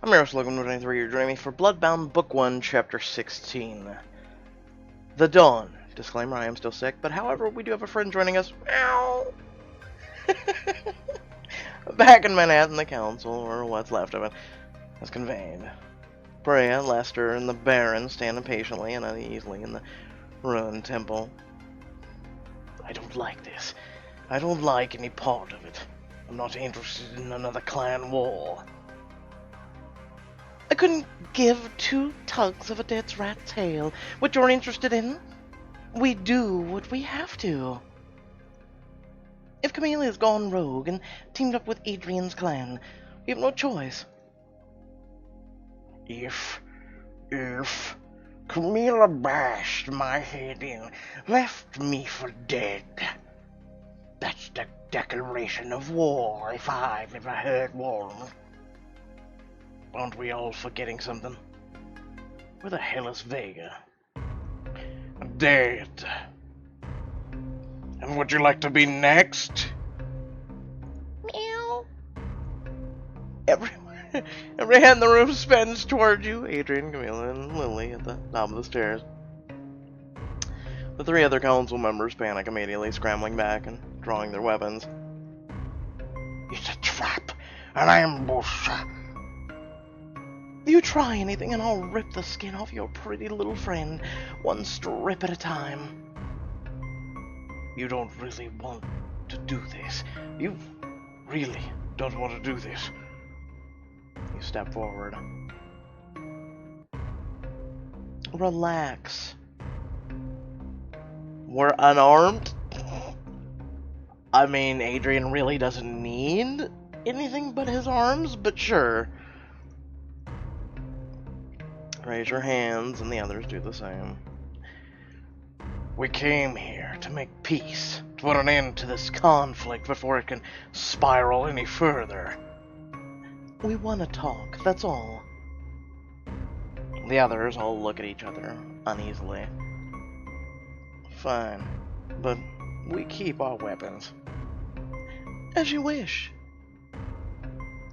I'm your host, Logan23. You're joining me for BloodBound Book 1, Chapter 16. The Dawn. Disclaimer, I am still sick, but however, we do have a friend joining us. Meow! Back in Manhattan, the council, or what's left of it, has convened. Brea, Lester, and the Baron stand impatiently and uneasily in the ruined temple. I don't like this. I don't like any part of it. I'm not interested in another clan war. I couldn't give two tugs of a dead rat's tail what you're interested in. We do what we have to. If Camelia's gone rogue and teamed up with Adrian's clan, we have no choice. If Camilla bashed my head in, left me for dead, that's the declaration of war if I've ever heard one. Aren't we all forgetting something? Where the hell is Vega? Dead. And would you like to be next? Meow. Every hand in the room spins towards you. Adrian, Camilla, and Lily at the top of the stairs. The three other council members panic immediately, scrambling back and drawing their weapons. It's a trap, an ambush. You try anything and I'll rip the skin off your pretty little friend, one strip at a time. You don't really want to do this. You really don't want to do this. You step forward. Relax. We're unarmed? I mean, Adrian really doesn't need anything but his arms, but sure. Raise your hands, and the others do the same. We came here to make peace, to put an end to this conflict before it can spiral any further. We want to talk, that's all. The others all look at each other uneasily. Fine, but we keep our weapons. As you wish.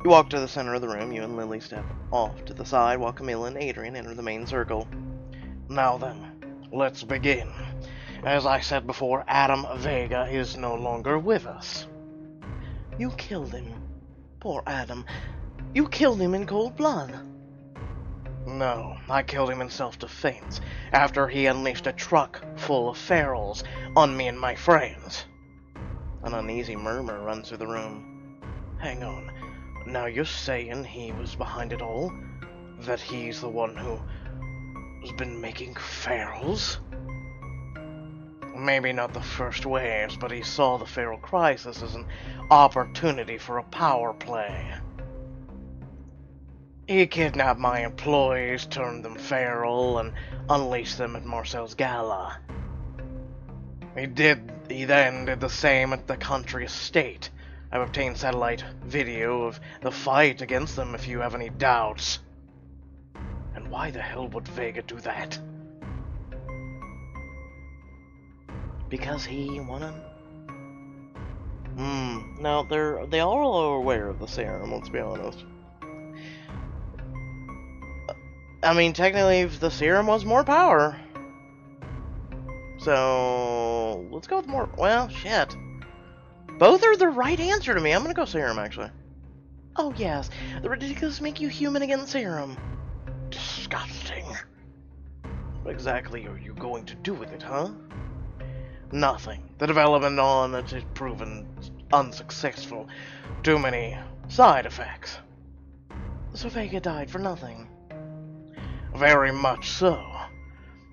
You walk to the center of the room. You and Lily step off to the side while Camilla and Adrian enter the main circle. Now then, let's begin. As I said before, Adam Vega is no longer with us. You killed him. Poor Adam. You killed him in cold blood. No, I killed him in self-defense, after he unleashed a truck full of ferals on me and my friends. An uneasy murmur runs through the room. Hang on. Now you're saying he was behind it all? That he's the one who has been making ferals? Maybe not the first waves, but he saw the feral crisis as an opportunity for a power play. He kidnapped my employees, turned them feral, and unleashed them at Marcel's gala. He then did the same at the country estate. I've obtained satellite video of the fight against them if you have any doubts. And why the hell would Vega do that? Because he wanted... No, they all are aware of the serum, let's be honest. I mean, technically, the serum was more power. So, let's go with more... Well, shit. Both are the right answer to me. I'm gonna go serum, actually. Oh, yes. The ridiculous make you human against serum. Disgusting. What exactly are you going to do with it, huh? Nothing. The development on it has proven unsuccessful. Too many side effects. So Vega died for nothing. Very much so.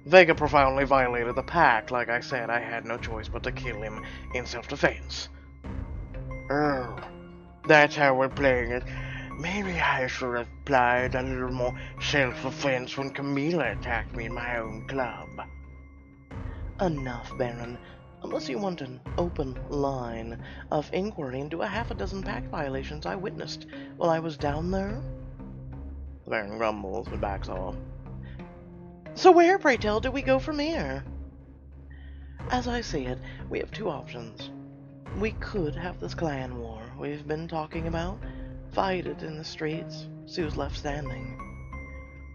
Vega profoundly violated the pact. Like I said, I had no choice but to kill him in self-defense. Oh, that's how we're playing it. Maybe I should have applied a little more self-defense when Camilla attacked me in my own club. Enough, Baron. Unless you want an open line of inquiry into a half a dozen pact violations I witnessed while I was down there. The Baron grumbles but backs off. So where, pray tell, do we go from here? As I see it, we have two options. We could have this clan war we've been talking about, fight it in the streets, see who's left standing.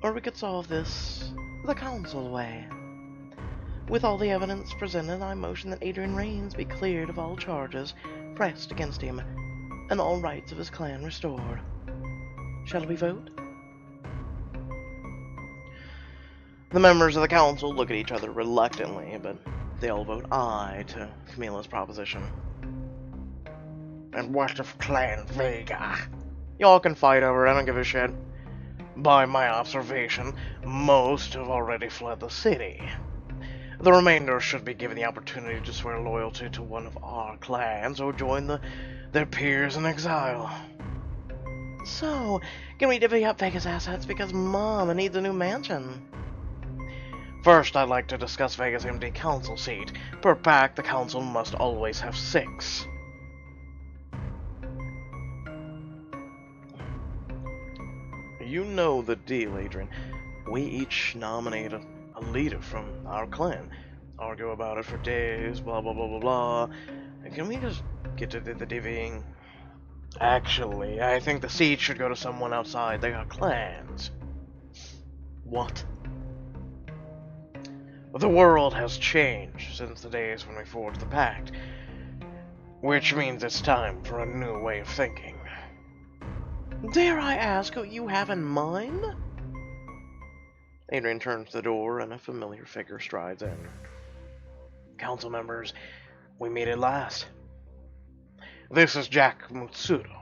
Or we could solve this the council way. With all the evidence presented, I motion that Adrian Raines be cleared of all charges pressed against him, and all rights of his clan restored. Shall we vote? The members of the council look at each other reluctantly, but they all vote aye to Camilla's proposition. And what of Clan Vega? Y'all can fight over it, I don't give a shit. By my observation, most have already fled the city. The remainder should be given the opportunity to swear loyalty to one of our clans or join their peers in exile. So, can we divvy up Vega's assets because Mama needs a new mansion? First, I'd like to discuss Vega's empty council seat. Per pack, the council must always have 6. You know the deal, Adrian. We each nominate a leader from our clan. Argue about it for days, blah blah blah blah blah. And can we just get to the divvying? Actually, I think the seat should go to someone outside their clans. What? The world has changed since the days when we forged the pact, which means it's time for a new way of thinking. Dare I ask who you have in mind? Adrian turns to the door and a familiar figure strides in. Council members, we meet at last. This is Jack Mutsudo,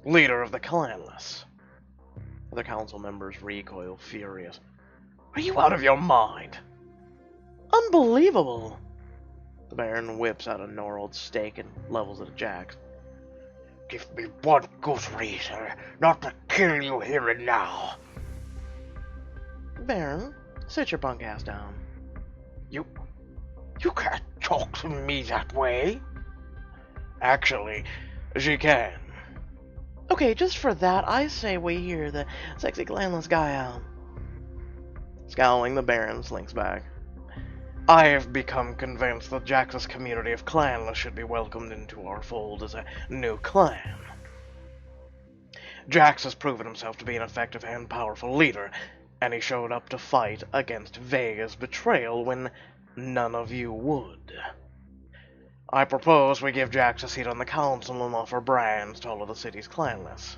leader of the clanless. Other council members recoil furious. Are you out of your mind? Unbelievable! The Baron whips out a gnarled stake and levels it at Jack. Give me one good reason not to kill you here and now. Baron, sit your punk ass down. You can't talk to me that way. Actually, she can. Okay, just for that, I say we hear the sexy clanless guy out. Scowling, the Baron slinks back. I have become convinced that Jax's community of clanless should be welcomed into our fold as a new clan. Jax has proven himself to be an effective and powerful leader, and he showed up to fight against Vega's betrayal when none of you would. I propose we give Jax a seat on the council and offer brands to all of the city's clanless.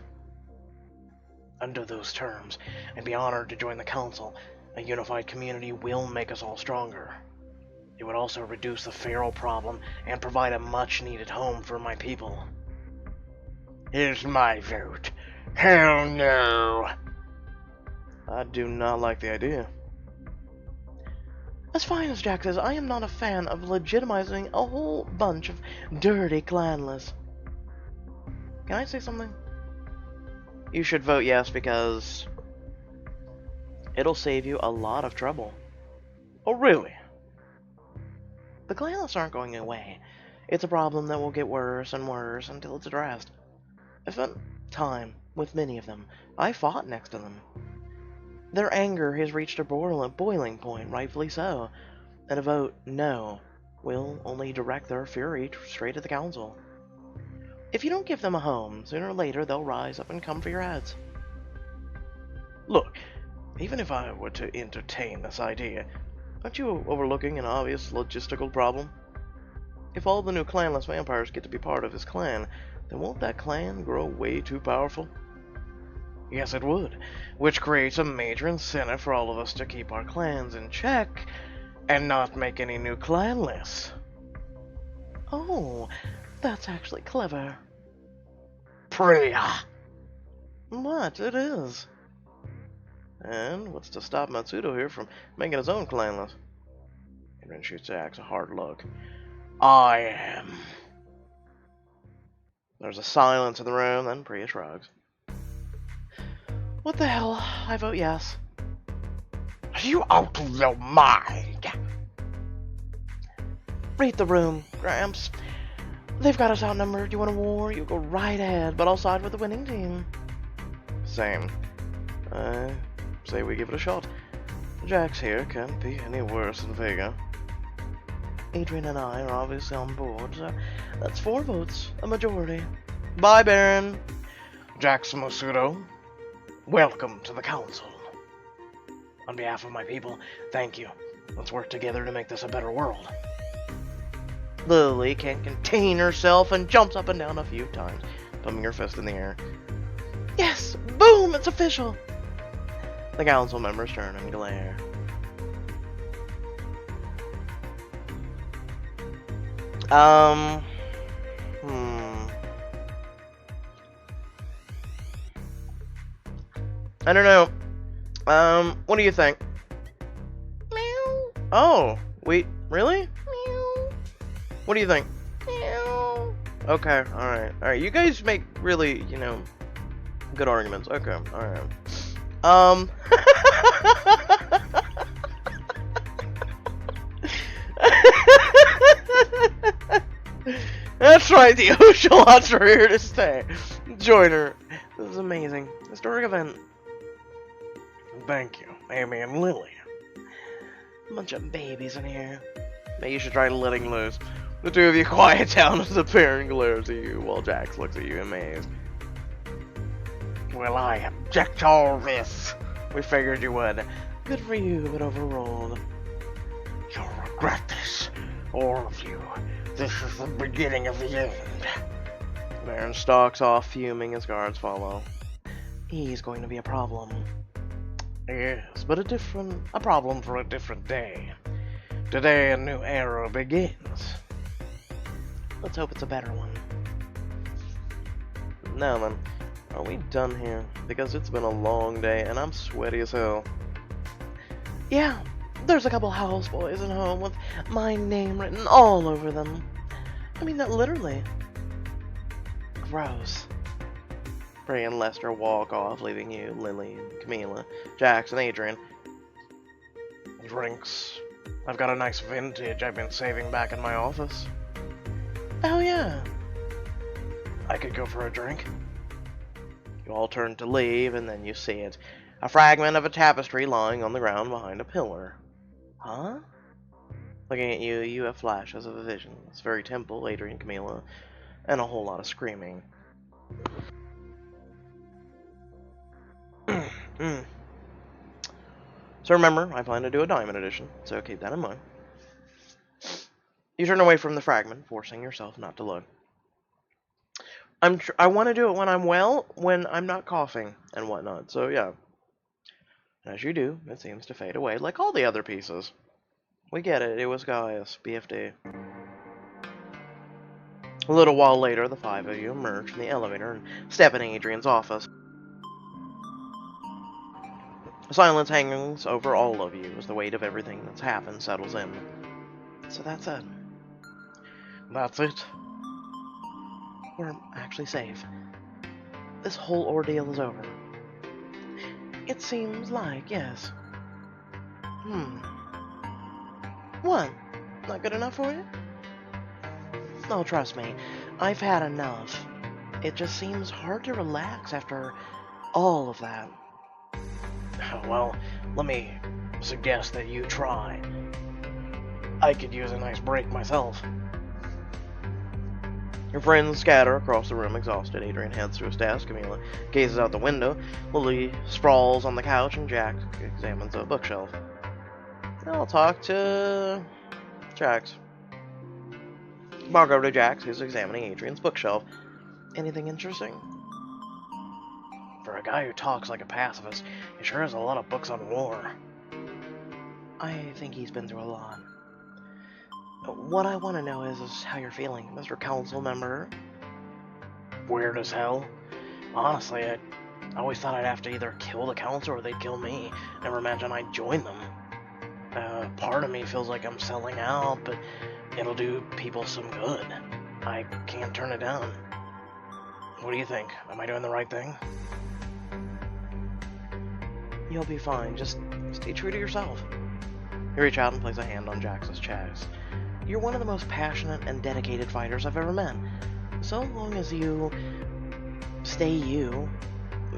Under those terms, I'd be honored to join the council. A unified community will make us all stronger. It would also reduce the feral problem and provide a much-needed home for my people. Here's my vote. Hell no! I do not like the idea. As fine as Jack says, I am not a fan of legitimizing a whole bunch of dirty clanless. Can I say something? You should vote yes because it'll save you a lot of trouble. Oh, really? The clanless aren't going away. It's a problem that will get worse and worse until it's addressed. I spent time with many of them. I fought next to them. Their anger has reached a boiling point, rightfully so, and a vote no will only direct their fury straight at the council. If you don't give them a home, sooner or later they'll rise up and come for your heads. Look, even if I were to entertain this idea, aren't you overlooking an obvious logistical problem? If all the new clanless vampires get to be part of his clan, then won't that clan grow way too powerful? Yes, it would, which creates a major incentive for all of us to keep our clans in check and not make any new clanless. Oh, that's actually clever. Priya! What? It is. And what's to stop Matsudo here from making his own clanless? Adrian shoots Axe a hard look. I am. There's a silence in the room, then Priya shrugs. What the hell? I vote yes. Are you out of your mind? Read the room, Gramps. They've got us outnumbered. You want a war? You go right ahead, but I'll side with the winning team. Same. I say we give it a shot. Jax here can't be any worse than Vega. Adrian and I are obviously on board, so that's 4 votes, a majority. Bye, Baron. Jax Mosudo, welcome to the council. On behalf of my people, thank you. Let's work together to make this a better world. Lily can't contain herself and jumps up and down a few times, pumping her fist in the air. Yes! Boom! It's official! The council members turn and glare. I don't know. What do you think? Meow. Oh, wait, really? Meow. What do you think? Meow. Okay, alright. You guys make really, good arguments. Okay, alright. That's right, the Ocelots are here to stay. Join her. This is amazing. Historic event. Thank you, Amy and Lily. A bunch of babies in here. Maybe you should try letting loose. The two of you quiet down as the parent glares at you while Jax looks at you amazed. Well, I object to all this. We figured you would. Good for you, but overruled. You'll regret this, all of you. This is the beginning of the end. Baron stalks off, fuming as guards follow. He's going to be a problem. Yes, but a problem for a different day. Today a new era begins. Let's hope it's a better one. Now then, are we done here? Because it's been a long day and I'm sweaty as hell. Yeah, there's a couple houseboys at home with my name written all over them. I mean that literally. Gross. Bray and Lester walk off, leaving you, Lily, and Camila, Jax, and Adrian. Drinks. I've got a nice vintage I've been saving back in my office. Oh yeah. I could go for a drink. You all turn to leave, and then you see it. A fragment of a tapestry lying on the ground behind a pillar. Huh? Looking at you, you have flashes of a vision. It's very Temple, Adrian, Camila, and a whole lot of screaming. So remember, I plan to do a diamond edition, so keep that in mind. You turn away from the fragment, forcing yourself not to look. I want to do it when I'm well, when I'm not coughing and whatnot, so yeah. As you do, it seems to fade away, like all the other pieces. We get it, it was Gaius, BFD. A little while later, the five of you emerge from the elevator and step in Adrian's office. Silence hangs over all of you as the weight of everything that's happened settles in. So that's it. That's it. We're actually safe. This whole ordeal is over. It seems like, yes. What? Not good enough for you? Oh, trust me. I've had enough. It just seems hard to relax after all of that. Well, let me suggest that you try. I could use a nice break myself. Your friends scatter across the room, exhausted. Adrian heads to his desk. Camila gazes out the window. Lily sprawls on the couch, and Jax examines a bookshelf. I'll talk to Jax. Walk over to Jax, who's examining Adrian's bookshelf. Anything interesting? For a guy who talks like a pacifist, he sure has a lot of books on war. I think he's been through a lot. What I want to know is how you're feeling, Mr. Council Member. Weird as hell. Honestly, I always thought I'd have to either kill the council or they'd kill me. Never imagined I'd join them. Part of me feels like I'm selling out, but it'll do people some good. I can't turn it down. What do you think? Am I doing the right thing? You'll be fine. Just stay true to yourself. You reach out and place a hand on Jax's chest. You're one of the most passionate and dedicated fighters I've ever met. So long as you stay you,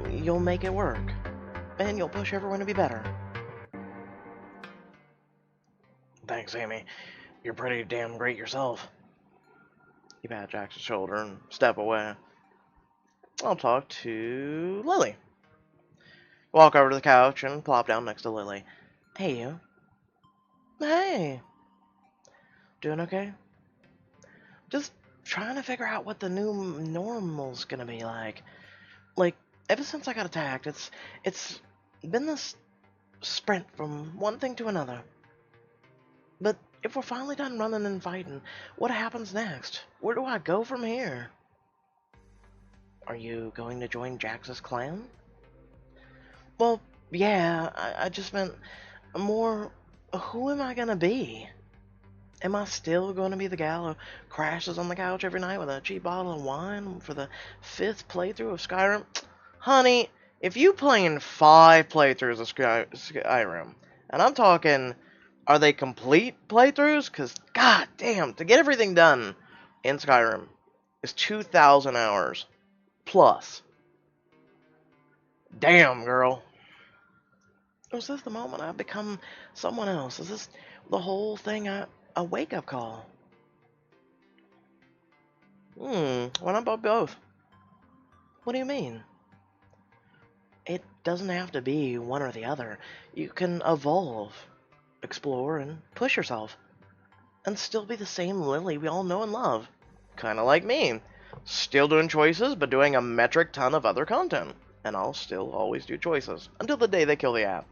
you'll make it work. And you'll push everyone to be better. Thanks, Amy. You're pretty damn great yourself. You pat Jax's shoulder and step away. I'll talk to Lily. Walk over to the couch and plop down next to Lily. Hey, you. Hey. Doing okay? Just trying to figure out what the new normal's gonna be like. Like, ever since I got attacked, it's been this sprint from one thing to another. But if we're finally done running and fighting, what happens next? Where do I go from here? Are you going to join Jax's clan? Well, yeah, I just meant more, who am I gonna be? Am I still going to be the gal who crashes on the couch every night with a cheap bottle of wine for the 5th playthrough of Skyrim? Honey, if you playing 5 playthroughs of Skyrim, and I'm talking, are they complete playthroughs? Because, god damn, to get everything done in Skyrim is 2,000 hours plus. Damn, girl. Was this the moment I become someone else? Is this the whole thing a wake-up call? Why not both? What do you mean? It doesn't have to be one or the other. You can evolve, explore, and push yourself, and still be the same Lily we all know and love. Kinda like me. Still doing choices, but doing a metric ton of other content. And I'll still always do choices, until the day they kill the app.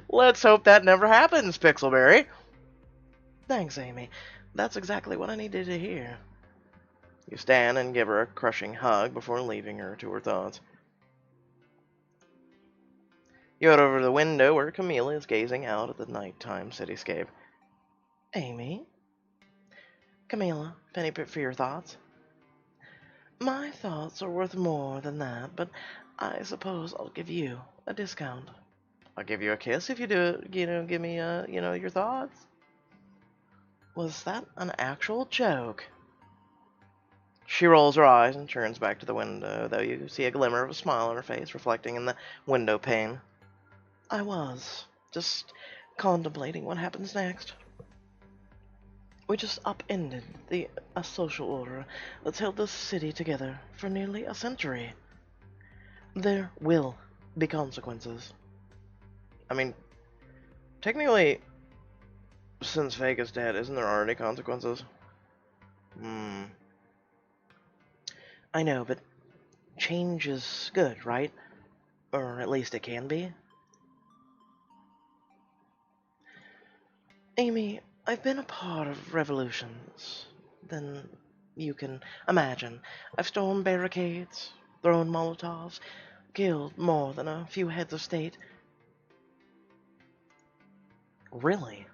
Let's hope that never happens, Pixelberry. Thanks, Amy. That's exactly what I needed to hear. You stand and give her a crushing hug before leaving her to her thoughts. You head over to the window where Camilla is gazing out at the nighttime cityscape. Amy? Camilla, penny bit for your thoughts? My thoughts are worth more than that, but I suppose I'll give you a discount. I'll give you a kiss if you do, give me, your thoughts. Was that an actual joke? She rolls her eyes and turns back to the window, though you see a glimmer of a smile on her face reflecting in the window pane. I was just contemplating what happens next. We just upended a social order that's held this city together for nearly a century. There will be consequences. I mean, technically, since Vega's dead, isn't there already consequences? I know, but change is good, right? Or at least it can be. Amy, I've been a part of revolutions. Then you can imagine. I've stormed barricades, thrown Molotovs, killed more than a few heads of state. Really?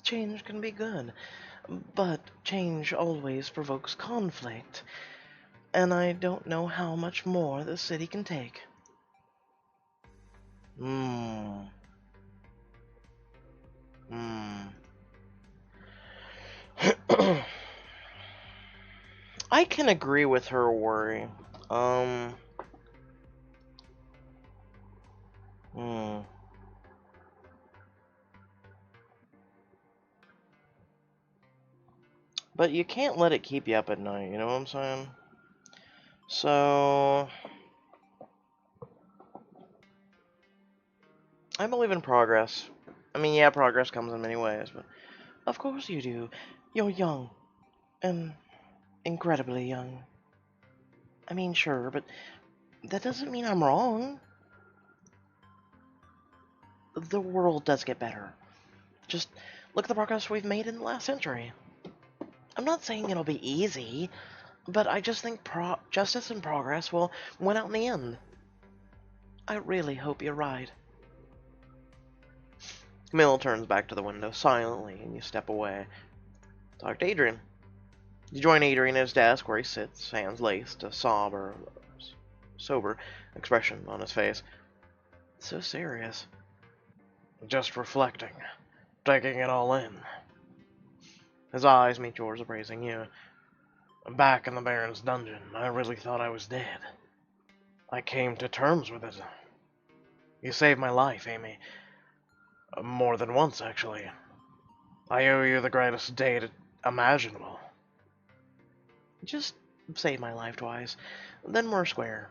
Change can be good, but change always provokes conflict, and I don't know how much more this city can take. I can agree with her worry. But you can't let it keep you up at night, you know what I'm saying? So, I believe in progress. I mean, yeah, progress comes in many ways, but of course you do. You're young, and incredibly young. I mean, sure, but that doesn't mean I'm wrong. The world does get better. Just look at the progress we've made in the last century. I'm not saying it'll be easy, but I just think justice and progress will win out in the end. I really hope you're right. Camille turns back to the window silently, and you step away. Talk to Adrian. You join Adrian at his desk where he sits, hands laced, a sober expression on his face. So serious. Just reflecting, taking it all in. His eyes meet yours, appraising you. Back in the Baron's dungeon, I really thought I was dead. I came to terms with it. You saved my life, Amy. More than once, actually. I owe you the greatest debt imaginable. Just save my life twice. Then we're square.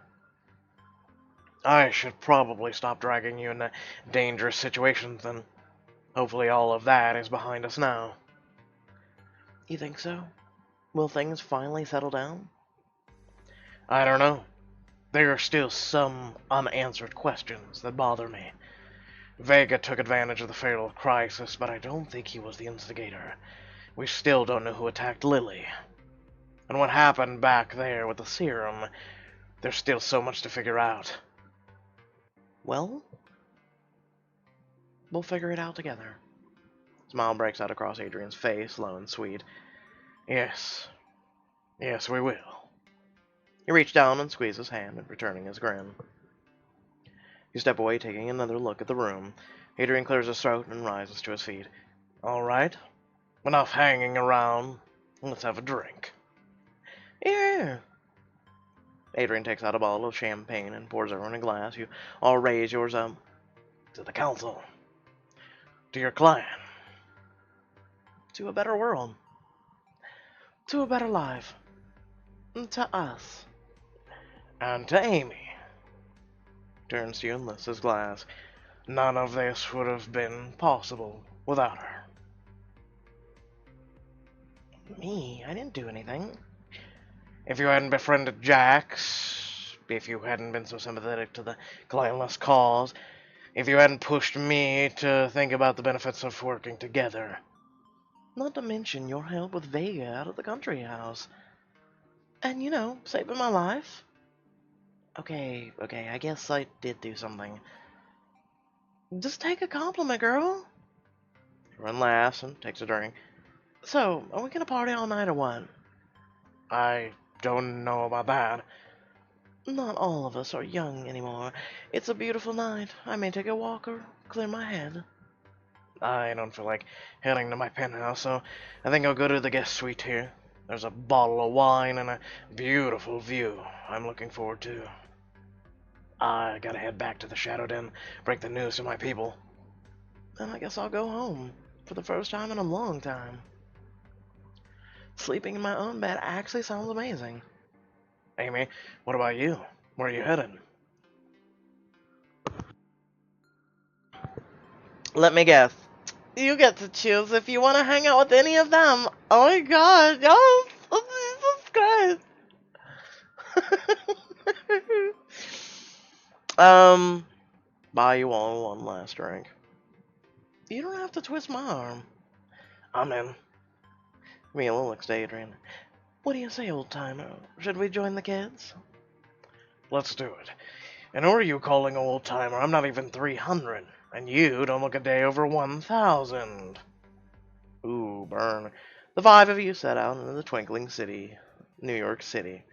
I should probably stop dragging you into dangerous situations then. Hopefully all of that is behind us now. You think so? Will things finally settle down? I don't know. There are still some unanswered questions that bother me. Vega took advantage of the fatal crisis, but I don't think he was the instigator. We still don't know who attacked Lily. And what happened back there with the serum, there's still so much to figure out. Well, we'll figure it out together. Smile breaks out across Adrian's face, low and sweet. Yes. Yes, we will. You reach down and squeeze his hand, returning his grin. You step away, taking another look at the room. Adrian clears his throat and rises to his feet. All right. Enough hanging around. Let's have a drink. Here. Adrian takes out a bottle of champagne and pours everyone a glass. You all raise yours up. To the council. To your clan. To a better world. To a better life. To us. And to Amy. Turns to you and lifts his glass. None of this would have been possible without her. Me? I didn't do anything. If you hadn't befriended Jax, if you hadn't been so sympathetic to the clanless cause, if you hadn't pushed me to think about the benefits of working together. Not to mention your help with Vega out of the country house. And, you know, saving my life. Okay, I guess I did do something. Just take a compliment, girl. Everyone laughs and takes a drink. So, are we gonna party all night or what? I don't know about that. Not all of us are young anymore. It's a beautiful night. I may take a walk or clear my head. I don't feel like heading to my penthouse, so I think I'll go to the guest suite here. There's a bottle of wine and a beautiful view I'm looking forward to. I gotta head back to the Shadow Den, break the news to my people. Then I guess I'll go home. For the first time in a long time. Sleeping in my own bed actually sounds amazing. Amy, what about you? Where are you headed? Let me guess. You get to choose if you want to hang out with any of them. Oh my god, yes! Oh, Jesus Christ. Buy you all one last drink. You don't have to twist my arm. I'm in. Mila looks to Adrian. What do you say, old timer? Should we join the kids? Let's do it. And who are you calling old timer? I'm not even 300. And you don't look a day over 1,000. Ooh, burn. The five of you set out into the twinkling city, New York City.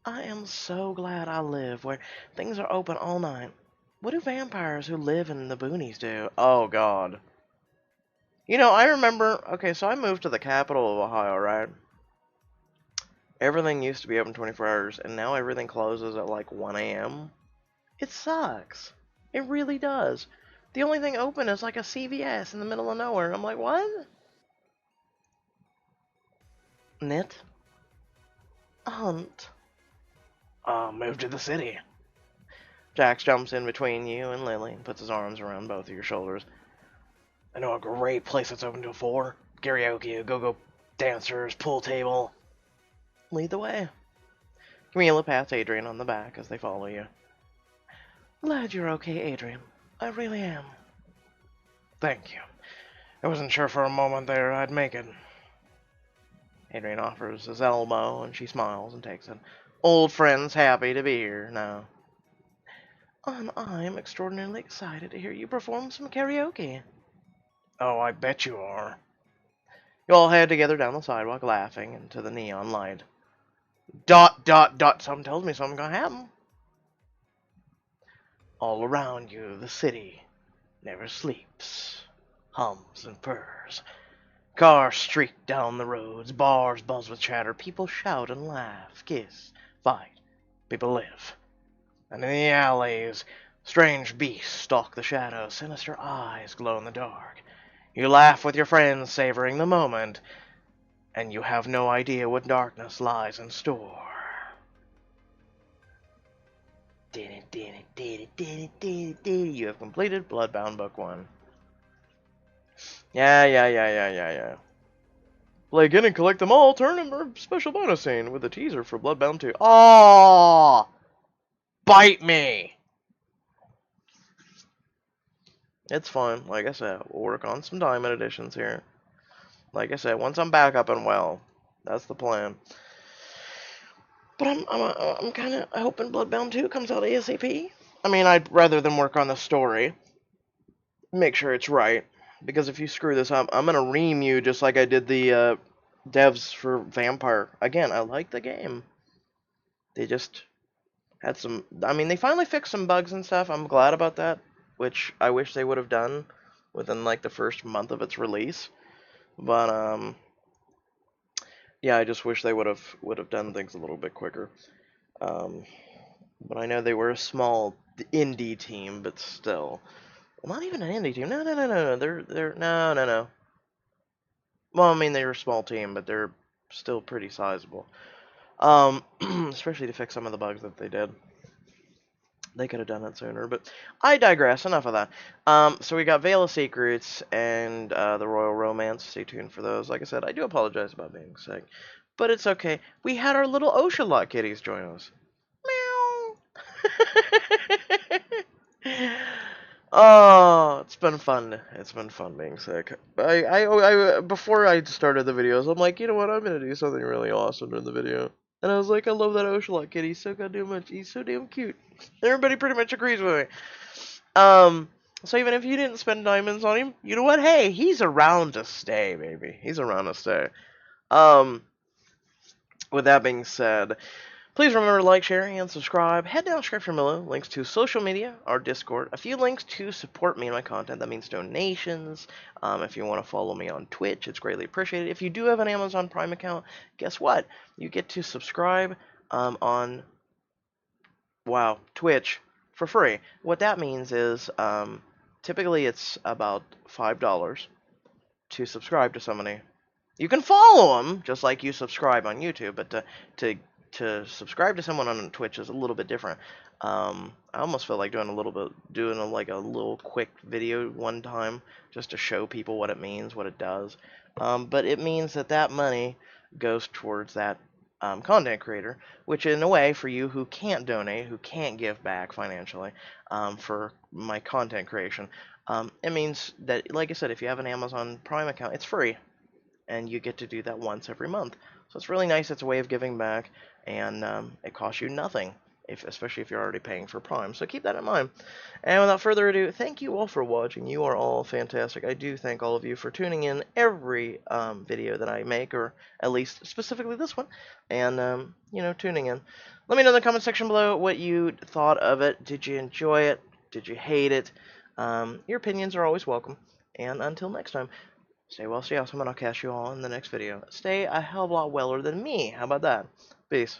I am so glad I live where things are open all night. What do vampires who live in the boonies do? Oh, God. You know, I remember... Okay, so I moved to the capital of Ohio, right? Everything used to be open 24 hours, and now everything closes at like 1 a.m. It sucks. It really does. The only thing open is like a CVS in the middle of nowhere. I'm like, what? Knit? Hunt? Move to the city. Jax jumps in between you and Lily and puts his arms around both of your shoulders. I know a great place that's open till 4. Karaoke, go-go dancers, pool table. Lead the way. Camila pats Adrian on the back as they follow you. Glad you're okay, Adrian. I really am. Thank you. I wasn't sure for a moment there I'd make it. Adrian offers his elbow, and she smiles and takes it. Old friend's happy to be here now. And I'm extraordinarily excited to hear you perform some karaoke. Oh, I bet you are. You all head together down the sidewalk, laughing into the neon light. ... Something tells me something's gonna happen. All around you, the city never sleeps, hums and purrs. Cars streak down the roads, bars buzz with chatter, people shout and laugh, kiss, fight, people live. And in the alleys, strange beasts stalk the shadows, sinister eyes glow in the dark. You laugh with your friends, savoring the moment, and you have no idea what darkness lies in store. You have completed BloodBound Book 1. Yeah. Play again and collect them all. Turn them or special bonus scene with a teaser for BloodBound 2. Oh, Bite me! it's fun. Like I said, we'll work on some diamond editions here. Like I said, once I'm back up and well, that's the plan. But I'm kind of hoping BloodBound 2 comes out ASAP. I mean, I'd rather than work on the story. Make sure it's right. Because if you screw this up, I'm gonna ream you just like I did the devs for Vampire. Again, I like the game. They just had some... I mean, they finally fixed some bugs and stuff. I'm glad about that. Which I wish they would have done within, like, the first month of its release. But, yeah, I just wish they would have done things a little bit quicker. But I know they were a small indie team, but still. Well, not even an indie team. No. No. Well, I mean, they were a small team, but they're still pretty sizable. Especially to fix some of the bugs that they did. They could have done it sooner, but I digress. Enough of that. So we got Veil of Secrets and the Royal Romance. Stay tuned for those. Like I said, I do apologize about being sick, but it's okay. We had our little Ocelot kitties join us. Meow. Oh, it's been fun. It's been fun being sick. I before I started the videos, I'm like, you know what? I'm gonna do something really awesome in the video. And I was like, I love that Ocelot kitty. He's so goddamn much. He's so damn cute. Everybody pretty much agrees with me. So even if you didn't spend diamonds on him, you know what? Hey, he's around to stay, baby. He's around to stay. With that being said, please remember to like, share, and subscribe. Head down description below. Links to social media, our Discord, a few links to support me and my content. That means donations. If you want to follow me on Twitch, it's greatly appreciated. If you do have an Amazon Prime account, guess what? You get to subscribe on Twitch for free. What that means is typically it's about $5 to subscribe to somebody. You can follow them just like you subscribe on YouTube, but to subscribe to someone on Twitch is a little bit different. I almost feel like doing a little quick video one time just to show people what it means, what it does. But it means that money goes towards that content creator, which in a way for you who can't donate, who can't give back financially for my content creation, it means that, like I said, if you have an Amazon Prime account, it's free. And you get to do that once every month. So it's really nice. It's a way of giving back, and it costs you nothing, especially if you're already paying for Prime. So keep that in mind. And without further ado, thank you all for watching. You are all fantastic. I do thank all of you for tuning in every video that I make, or at least specifically this one, and tuning in. Let me know in the comment section below what you thought of it. Did you enjoy it? Did you hate it? Your opinions are always welcome. And until next time, stay well, stay awesome, and I'll catch you all in the next video. Stay a hell of a lot weller than me. How about that? Peace.